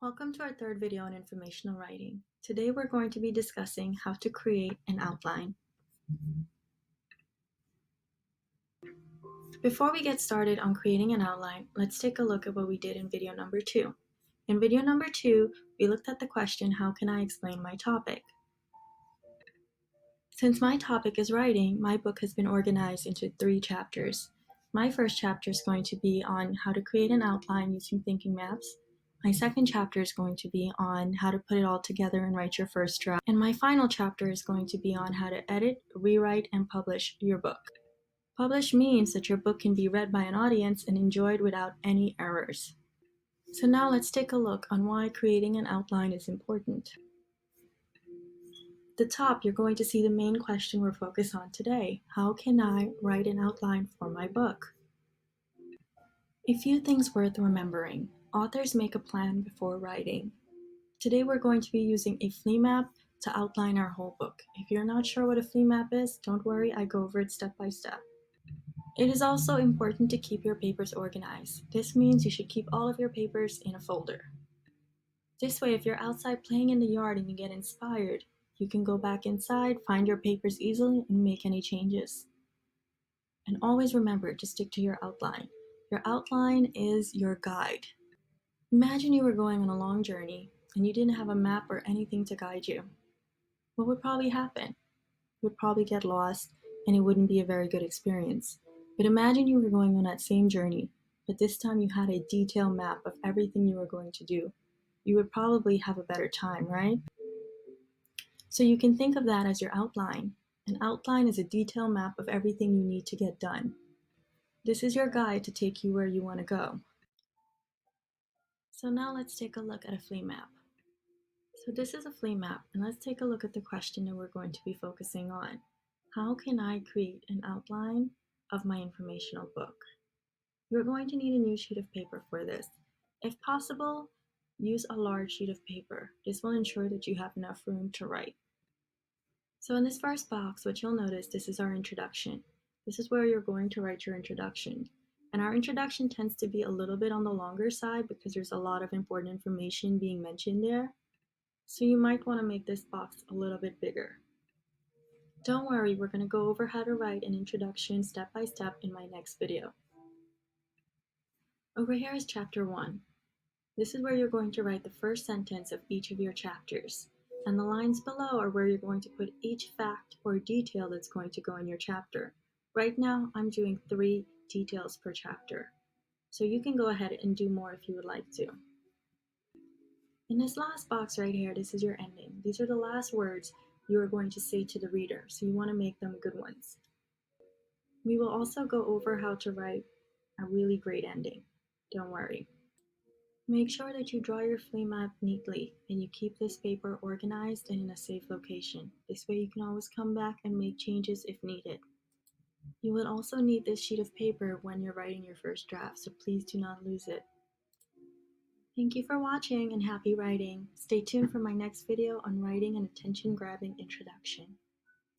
Welcome to our third video on informational writing. Today we're going to be discussing how to create an outline. Before we get started on creating an outline, let's take a look at what we did in video number 2. In video number 2, we looked at the question, how can I explain my topic? Since my topic is writing, my book has been organized into 3 chapters. My first chapter is going to be on how to create an outline using thinking maps. My second chapter is going to be on how to put it all together and write your first draft. And my final chapter is going to be on how to edit, rewrite, and publish your book. Publish means that your book can be read by an audience and enjoyed without any errors. So now let's take a look on why creating an outline is important. At the top, you're going to see the main question we're focused on today. How can I write an outline for my book? A few things worth remembering. Authors make a plan before writing. Today we're going to be using a flea map to outline our whole book. If you're not sure what a flea map is, don't worry, I go over it step by step. It is also important to keep your papers organized. This means you should keep all of your papers in a folder. This way, if you're outside playing in the yard and you get inspired, you can go back inside, find your papers easily, and make any changes. And always remember to stick to your outline. Your outline is your guide. Imagine you were going on a long journey and you didn't have a map or anything to guide you. What would probably happen? You would probably get lost and it wouldn't be a very good experience. But imagine you were going on that same journey, but this time you had a detailed map of everything you were going to do. You would probably have a better time, right? So you can think of that as your outline. An outline is a detailed map of everything you need to get done. This is your guide to take you where you want to go. So now let's take a look at a flea map. So this is a flea map, and let's take a look at the question that we're going to be focusing on. How can I create an outline of my informational book? You're going to need a new sheet of paper for this. If possible, use a large sheet of paper. This will ensure that you have enough room to write. So in this first box, what you'll notice, this is our introduction. This is where you're going to write your introduction. And our introduction tends to be a little bit on the longer side because there's a lot of important information being mentioned there. So you might want to make this box a little bit bigger. Don't worry, we're going to go over how to write an introduction step by step in my next video. Over here is chapter 1. This is where you're going to write the first sentence of each of your chapters. And the lines below are where you're going to put each fact or detail that's going to go in your chapter. Right now, I'm doing 3 details per chapter. So you can go ahead and do more if you would like to. In this last box right here, this is your ending. These are the last words you are going to say to the reader, so you want to make them good ones. We will also go over how to write a really great ending. Don't worry. Make sure that you draw your flea map neatly and you keep this paper organized and in a safe location. This way you can always come back and make changes if needed. You will also need this sheet of paper when you're writing your first draft, so please do not lose it. Thank you for watching and happy writing. Stay tuned for my next video on writing an attention-grabbing introduction.